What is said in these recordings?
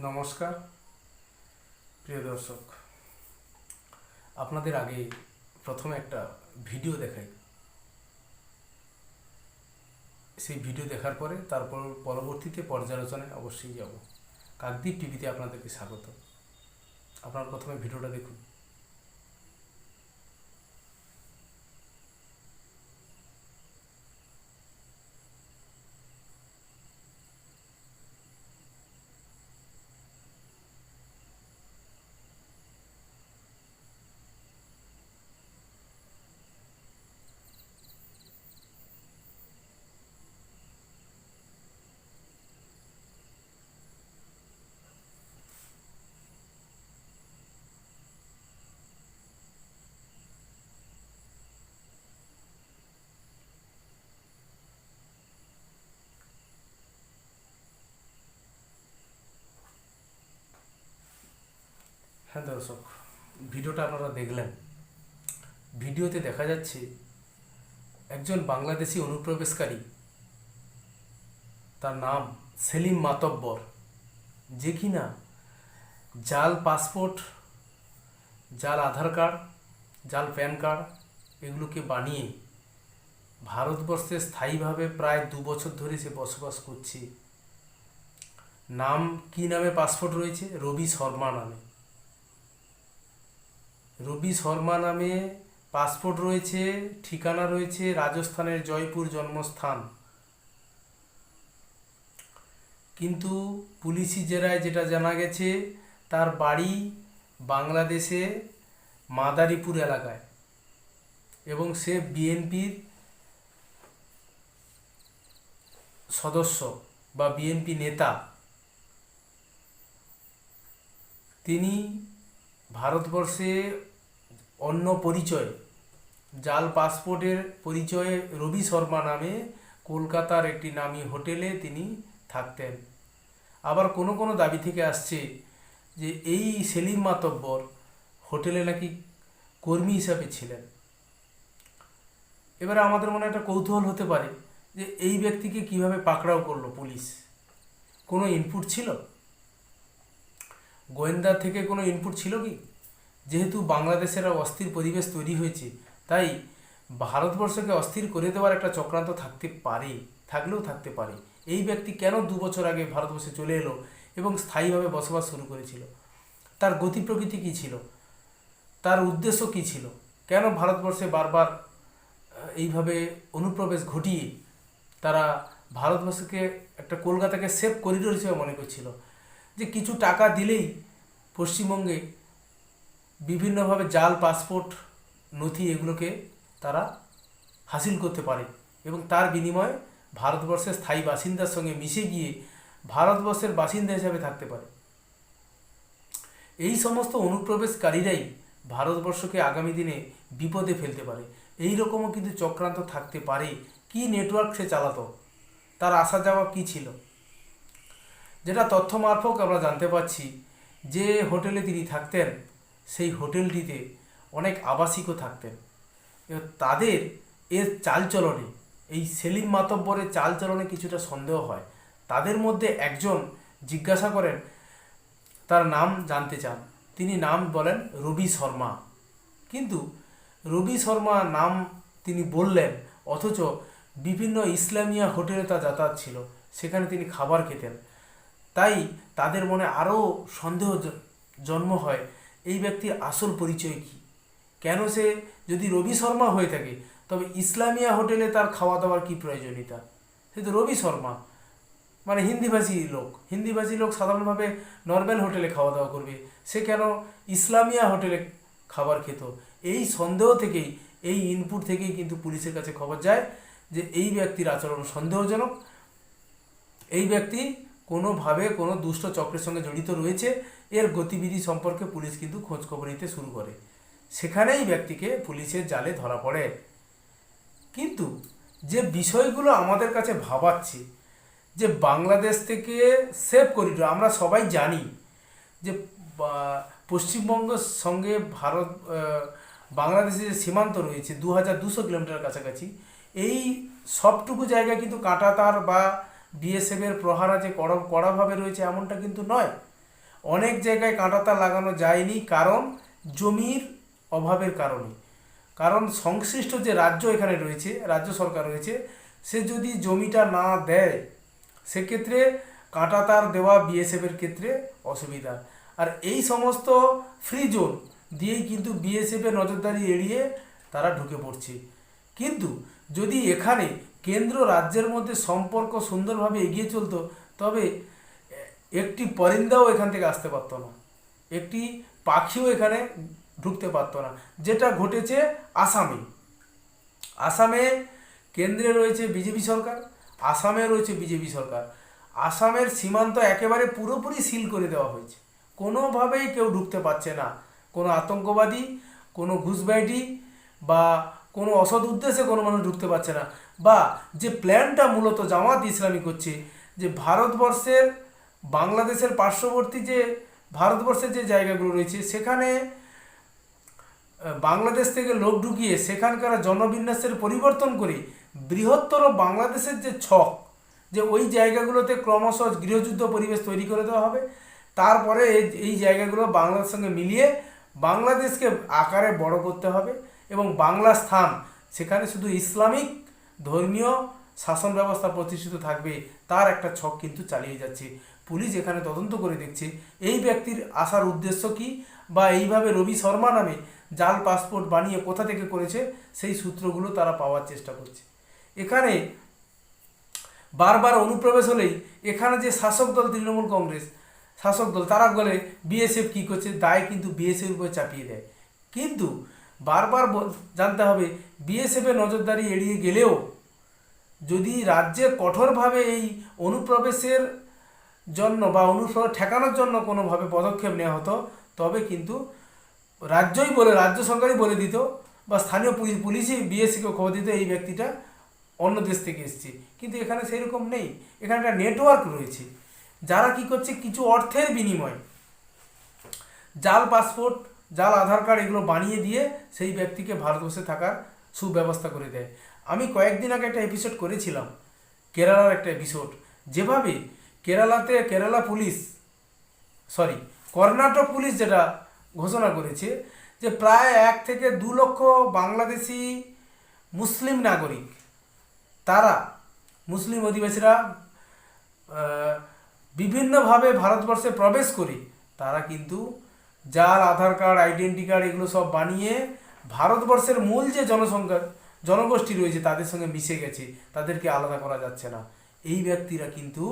নমস্কার প্রিয় দর্শক, আপনাদের আগে প্রথমে একটা ভিডিও দেখাই। সেই ভিডিও দেখার পরে তারপর পরবর্তীতে পর্যালোচনায় অবশ্যই যাব। কাকদ্বীপ টিভিতে আপনাদেরকে স্বাগত। আপনারা প্রথমে ভিডিওটা দেখুন। হ্যাঁ দর্শক, ভিডিওটা আপনারা দেখলেন। ভিডিওতে দেখা যাচ্ছে একজন বাংলাদেশি অনুপ্রবেশকারী, তার নাম সেলিম মাতব্বর, যে কিনা জাল পাসপোর্ট, জাল আধার কার্ড, জাল প্যান কার্ড এগুলোকে বানিয়ে ভারতবর্ষে স্থায়ীভাবে প্রায় 2 বছর ধরে সে বসবাস করছে। নাম কি নামে পাসপোর্ট রয়েছে? রবি শর্মা নামে। রবি শর্মা নামে পাসপোর্ট রয়েছে, ঠিকানা রয়েছে রাজস্থানের জয়পুর জন্মস্থান। কিন্তু পুলিশি জেরায় যেটা জানা গেছে, তার বাড়ি বাংলাদেশে মাদারীপুর এলাকায়, এবং সে বিএনপির সদস্য বা বিএনপি নেতা। তিনি ভারতবর্ষে অন্য পরিচয়, জাল পাসপোর্টের পরিচয়ে রবি শর্মা নামে কলকাতার একটি নামী হোটেলে তিনি থাকতেন। আবার কোনো কোনো দাবি থেকে আসছে যে এই সেলিম মাতব্বর হোটেলে নাকি কর্মী হিসাবে ছিলেন। এবারে আমাদের মনে একটা কৌতূহল হতে পারে যে এই ব্যক্তিকে কিভাবে পাকড়াও করলো পুলিশ। কোনো ইনপুট ছিল? গোয়েন্দা থেকে কোনো ইনপুট ছিল কি? যেহেতু বাংলাদেশের অস্থির পরিবেশ তৈরি হয়েছে, তাই ভারতবর্ষকে অস্থির করে দেওয়ার একটা চক্রান্ত থাকতে পারে, থাকলেও থাকতে পারে। এই ব্যক্তি কেন 2 বছর আগে ভারতবর্ষে চলে এলো এবং স্থায়ীভাবে বসবাস শুরু করেছিল? তার গতি প্রকৃতি কী ছিল? তার উদ্দেশ্য কী ছিল? কেন ভারতবর্ষে বারবার এইভাবে অনুপ্রবেশ ঘটিয়ে তারা ভারতবর্ষকে একটা কলকাতাকে সেফ করিডোর হিসেবে মনে করছিল, যে কিছু টাকা দিলেই পশ্চিমবঙ্গে বিভিন্নভাবে জাল পাসপোর্ট, নথি এগুলোকে তারা হাসিল করতে পারে এবং তার বিনিময়ে ভারতবর্ষের স্থায়ী বাসিন্দার সঙ্গে মিশে গিয়ে ভারতবর্ষের বাসিন্দা হিসাবে থাকতে পারে। এই সমস্ত অনুপ্রবেশকারীরাই ভারতবর্ষকে আগামী দিনে বিপদে ফেলতে পারে। এই রকমও কিন্তু চক্রান্ত থাকতে পারে। কি নেটওয়ার্ক সে চালাতো, তার আসা যাওয়া কী ছিল? যেটা তথ্য মারফত আমরা জানতে পারছি, যে হোটেলে তিনি থাকতেন সেই হোটেলটিতে অনেক আবাসিকও থাকতেন। এবার তাদের এর চালচলনে, এই সেলিম মাতব্বরের চালচলনে কিছুটা সন্দেহ হয়। তাদের মধ্যে একজন জিজ্ঞাসা করেন, তার নাম জানতে চান। তিনি নাম বলেন রবি শর্মা। কিন্তু রবি শর্মা নাম তিনি বললেন, অথচ বিভিন্ন ইসলামিয়া হোটেলে তার যাতায়াত ছিল, সেখানে তিনি খাবার খেতেন। তাই তাদের মনে আরও সন্দেহ জন্ম হয়, এই ব্যক্তির আসল পরিচয় কী? কেন সে যদি রবি শর্মা হয়ে থাকে, তবে ইসলামিয়া হোটেলে তার খাওয়া দাওয়ার কী প্রয়োজনীয়তা? সে তো রবি শর্মা, মানে হিন্দিভাষী লোক সাধারণভাবে নর্মাল হোটেলে খাওয়া দাওয়া করবে, সে কেন ইসলামিয়া হোটেলে খাবার খেত? এই সন্দেহ থেকেই, এই ইনপুট থেকেই কিন্তু পুলিশের কাছে খবর যায় যে এই ব্যক্তির আচরণ সন্দেহজনক। এই ব্যক্তি কোনোভাবে কোনো দুষ্ট চক্রের সঙ্গে জড়িত রয়েছে। এর গতিবিধি সম্পর্কে পুলিশ কিন্তু খোঁজখবর নিতে শুরু করে। সেখানেই ব্যক্তিকে পুলিশের জালে ধরা পড়ে। কিন্তু যে বিষয়গুলো আমাদের কাছে ভাবাচ্ছে, যে বাংলাদেশ থেকে সেফ করিডোর, আমরা সবাই জানি যে পশ্চিমবঙ্গের সঙ্গে বাংলাদেশের যে সীমান্ত রয়েছে 2200 কিলোমিটার কাছাকাছি, এই সবটুকু জায়গা কিন্তু কাঁটাতার বা বিএসএফের প্রহারা যে কড়াভাবে রয়েছে এমনটা কিন্তু নয়। অনেক জায়গায় কাঁটাতার লাগানো যায়নি, কারণ জমির অভাবের কারণে। কারণ সংশ্লিষ্ট যে রাজ্য এখানে রয়েছে, রাজ্য সরকার রয়েছে, সে যদি জমিটা না দেয় সেক্ষেত্রে কাঁটাতার দেওয়া বিএসএফের ক্ষেত্রে অসুবিধা। আর এই সমস্ত ফ্রি জোন দিয়েই কিন্তু বিএসএফের নজরদারি এড়িয়ে তারা ঢুকে পড়ছে। কিন্তু যদি এখানে কেন্দ্র রাজ্যের মধ্যে সম্পর্ক সুন্দরভাবে এগিয়ে চলতো, তবে একটি পরিন্দাও এখান থেকে আসতে পারতো না, একটি পাখিও এখানে ঢুকতে পারতো না। যেটা ঘটেছে আসামে, আসামে কেন্দ্রে রয়েছে বিজেপি সরকার, আসামে রয়েছে বিজেপি সরকার। আসামের সীমান্ত একেবারে পুরোপুরি সিল করে দেওয়া হয়েছে, কোনোভাবেই কেউ ঢুকতে পারছে না। কোনো আতঙ্কবাদী, কোনো ঘুষবাইটি বা কোনো অসৎ উদ্দেশ্যে কোনো মানুষ ঢুকতে পারছে না। বা যে প্ল্যানটা মূলত জামাত ইসলামী করছে, যে ভারতবর্ষের বাংলাদেশের পার্শ্ববর্তী যে ভারতবর্ষের যে জায়গাগুলো রয়েছে সেখানে বাংলাদেশ থেকে লোক ঢুকিয়ে সেখানকার জনবিন্যাসের পরিবর্তন করে বৃহত্তর বাংলাদেশের যে ছক, যে ওই জায়গাগুলোতে ক্রমশ গৃহযুদ্ধ পরিবেশ তৈরি করে দেওয়া হবে। তারপরে এই জায়গাগুলো বাংলার সঙ্গে মিলিয়ে বাংলাদেশকে আকারে বড় করতে হবে এবং বাংলা স্থান সেখানে শুধু ইসলামিক ধর্মীয় শাসন ব্যবস্থা প্রতিষ্ঠিত থাকবে, তার একটা ছক কিন্তু চালিয়ে যাচ্ছে। পুলিশ এখানে তদন্ত করে দেখছে এই ব্যক্তির আসার উদ্দেশ্য কী, বা এইভাবে রবি শর্মা নামে জাল পাসপোর্ট বানিয়ে কোথা থেকে করেছে সেই সূত্রগুলো তারা পাওয়ার চেষ্টা করছে। এখানে বারবার অনুপ্রবেশ হলেই এখানে যে শাসক দল তৃণমূল কংগ্রেস শাসক দল, তারা বলে বিএসএফ কী করছে, দায় কিন্তু বিএসএফের উপরে চাপিয়ে দেয়। কিন্তু বারবার জানতে হবে বিএসএফের নজরদারি এড়িয়ে গেলেও যদি রাজ্যে কঠোরভাবে এই অনুপ্রবেশের জন্য বা অনুপ্রবেশ ঠেকানোর জন্য কোনোভাবে পদক্ষেপ নেওয়া হতো, তবে কিন্তু রাজ্য সরকারই বলে দিত বা স্থানীয় পুলিশই বিএসএফকে খবর দিত এই ব্যক্তিটা অন্য দেশ থেকে এসছে। কিন্তু এখানে সেরকম নেই, এখানে একটা নেটওয়ার্ক রয়েছে যারা কি করছে, কিছু অর্থের বিনিময়ে জাল পাসপোর্ট, জাল আধার কার্ড এগুলো বানিয়ে দিয়ে সেই ব্যক্তিকে ভারতবর্ষে থাকার সুব্যবস্থা করে দেয়। আমি কয়েকদিন আগে একটা এপিসোড করেছিলাম, কেরালার একটা এপিসোড, যেভাবে কর্ণাটক পুলিশ যেটা ঘোষণা করেছে যে প্রায় 1 থেকে 2 লক্ষ বাংলাদেশি মুসলিম নাগরিক, তারা মুসলিম অধিবাসীরা বিভিন্নভাবে ভারতবর্ষে প্রবেশ করে তারা কিন্তু জাল আধার কার্ড, আইডেন্টি কার্ড এগুলো সব বানিয়ে ভারতবর্ষের মূল যে জনগোষ্ঠী রয়েছে তাদের সঙ্গে মিশে গেছে, তাদেরকে আলাদা করা যাচ্ছে না। এই ব্যক্তিরা কিন্তু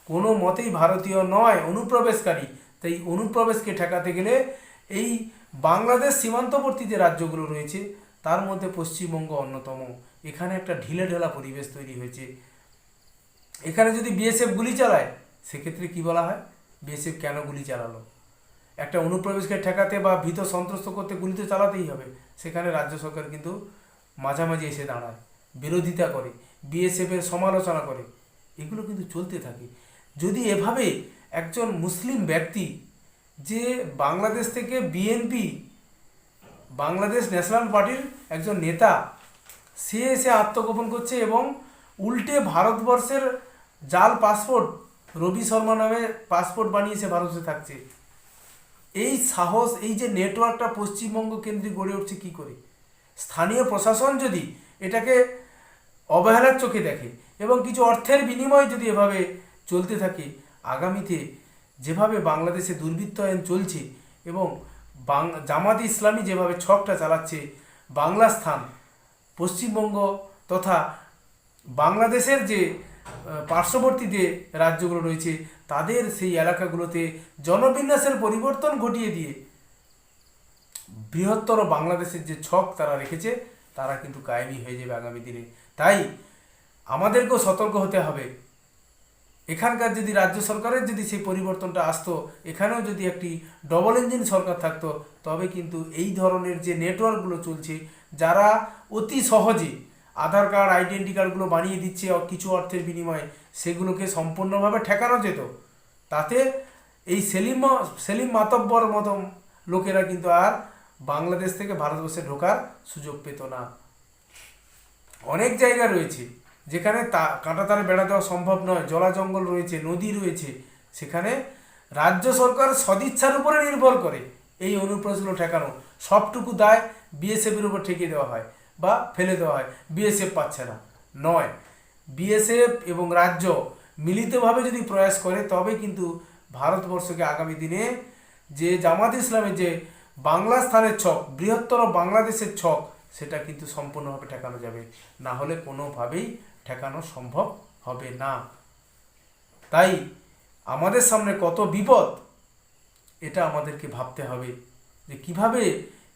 কোনো মতেই ভারতীয় নয়, অনুপ্রবেশকারী। তাই অনুপ্রবেশকে ঠেকাতে গেলে এই বাংলাদেশ সীমান্তবর্তী যে রাজ্যগুলো রয়েছে তার মধ্যে পশ্চিমবঙ্গ অন্যতম, এখানে একটা ঢিলেঢালা পরিবেশ তৈরি হয়েছে। এখানে যদি বিএসএফ গুলি চালায় সেক্ষেত্রে কি বলা হয়, বিএসএফ কেন গুলি চালালো? একটা অনুপ্রবেশকে ঠেকাতে বা ভীত সন্ত্রস্ত করতে গুলি তো চালাতেই হবে। সেখানে রাজ্য সরকার কিন্তু মাঝামাঝি এসে দাঁড়ায়, বিরোধিতা করে, বিএসএফের সমালোচনা করে, এগুলো কিন্তু চলতে থাকে। যদি এভাবে একজন মুসলিম ব্যক্তি যে বাংলাদেশ থেকে বিএনপি, বাংলাদেশ ন্যাশনাল পার্টির একজন নেতা, সে এসে আত্মগোপন করছে এবং উল্টে ভারতবর্ষের জাল পাসপোর্ট, রবি শর্মা নামে পাসপোর্ট বানিয়ে সে ভারতে থাকছে, এই সাহস, এই যে নেটওয়ার্কটা পশ্চিমবঙ্গ কেন্দ্রিক গড়ে উঠছে কী করে? স্থানীয় প্রশাসন যদি এটাকে অবহেলার চোখে দেখে এবং কিছু অর্থের বিনিময়ে যদি এভাবে চলতে থাকে, আগামীতে যেভাবে বাংলাদেশে দুর্বৃত্তায়ন চলছে এবং জামাত ইসলামী যেভাবে ছকটা চালাচ্ছে, বাংলা স্থান পশ্চিমবঙ্গ তথা বাংলাদেশের যে পার্শ্ববর্তী যে রাজ্যগুলো রয়েছে তাদের সেই এলাকাগুলোতে জনবিন্যাসের পরিবর্তন ঘটিয়ে দিয়ে বৃহত্তর বাংলাদেশের যে ছক তারা রেখেছে তারা কিন্তু কায়েমি হয়ে যাবে আগামী দিনে। তাই আমাদেরকেও সতর্ক হতে হবে। এখানকার যদি রাজ্য সরকারের যদি সেই পরিবর্তনটা আসতো, এখানেও যদি একটি ডবল ইঞ্জিন সরকার থাকতো, তবে কিন্তু এই ধরনের যে নেটওয়ার্কগুলো চলছে, যারা অতি সহজে আধার কার্ড, আইডেন্টি কার্ডগুলো বানিয়ে দিচ্ছে কিছু অর্থের বিনিময়ে, সেগুলোকে সম্পূর্ণভাবে ঠেকানো যেত। তাতে এই সেলিম মাতব্বর মতো লোকেরা কিন্তু আর বাংলাদেশ থেকে ভারতবর্ষে ঢোকার সুযোগ পেত না। অনেক জায়গা রয়েছে যেখানে কাঁটাতারে বেড়া দেওয়া সম্ভব নয়, জলা জঙ্গল রয়েছে, নদী রয়েছে, সেখানে রাজ্য সরকার সদিচ্ছার উপরে নির্ভর করে এই অনুপ্রবেশগুলো ঠেকানো। সবটুকু দায় বিএসএফের উপর ঠেকিয়ে দেওয়া হয় বা ফেলে দেওয়া হয়, বিএসএফ পাচ্ছে না। নয়, বিএসএফ এবং রাজ্য মিলিতভাবে যদি প্রয়াস করে তবে কিন্তু ভারতবর্ষকে আগামী দিনে যে জামাত ইসলামের যে বাংলা স্থানের ছক, বৃহত্তর বাংলাদেশের ছক, সেটা কিন্তু সম্পূর্ণভাবে ঠেকানো যাবে। না হলে কোনোভাবেই ঠেকানো সম্ভব হবে না। তাই আমাদের সামনে কত বিপদ, এটা আমাদেরকে ভাবতে হবে যে কিভাবে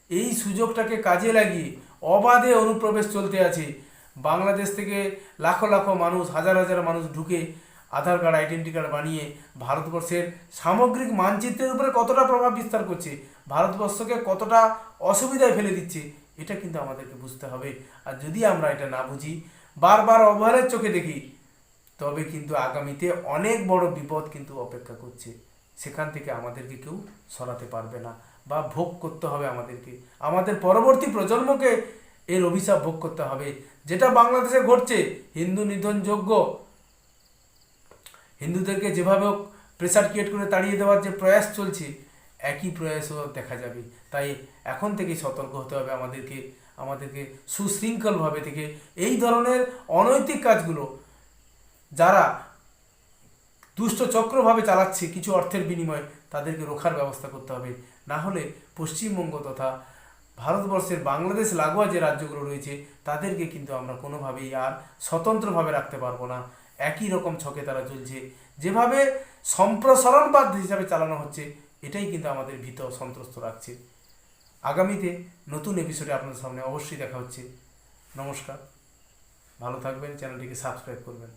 এই সুযোগটাকে কাজে লাগিয়ে অবাধে অনুপ্রবেশ চলতে আছে। বাংলাদেশ থেকে লাখো লাখো মানুষ, হাজার হাজার মানুষ ঢুকে আধার কার্ড, আইডেন্টি কার্ড বানিয়ে ভারতবর্ষের সামগ্রিক মানচিত্রের উপরে কতটা প্রভাব বিস্তার করছে, ভারতবর্ষকে কতটা অসুবিধায় ফেলে দিচ্ছে, এটা কিন্তু আমাদেরকে বুঝতে হবে। আর যদি আমরা এটা না বুঝি, বারবার অবহেলার চোখে দেখি, তবে কিন্তু আগামীতে অনেক বড় বিপদ কিন্তু অপেক্ষা করছে। সেখান থেকে আমাদেরকে কেউ সরাতে পারবে না, বা ভোগ করতে হবে আমাদেরকে, আমাদের পরবর্তী প্রজন্মকে এর অভিশাপ ভোগ করতে হবে। যেটা বাংলাদেশে ঘটছে, হিন্দু নিধনযোগ্য, হিন্দুদেরকে যেভাবে প্রেসার ক্রিয়েট করে তাড়িয়ে দেওয়ার যে প্রয়াস চলছে, একই প্রয়াসও দেখা যাবে। তাই এখন থেকেই সতর্ক হতে হবে আমাদেরকে সুশৃঙ্খলভাবে থেকে এই ধরনের অনৈতিক কাজগুলো যারা দুষ্ট চক্রভাবে চালাচ্ছে কিছু অর্থের বিনিময়ে, তাদেরকে রোখার ব্যবস্থা করতে হবে। না হলে পশ্চিমবঙ্গ তথা ভারতবর্ষের বাংলাদেশ লাগোয়া যে রাজ্যগুলো রয়েছে, তাদেরকে কিন্তু আমরা কোনোভাবেই আর স্বতন্ত্রভাবে রাখতে পারবো না। একই রকম ছকে তারা চলছে, যেভাবে সম্প্রসারণবাদ হিসাবে চালানো হচ্ছে, এটাই কিন্তু আমাদের ভীত সন্ত্রস্ত রাখছে। আগামীতে নতুন এপিসোডে আপনাদের সামনে অবশ্যই দেখা হচ্ছে। নমস্কার, ভালো থাকবেন, চ্যানেলটিকে সাবস্ক্রাইব করবেন।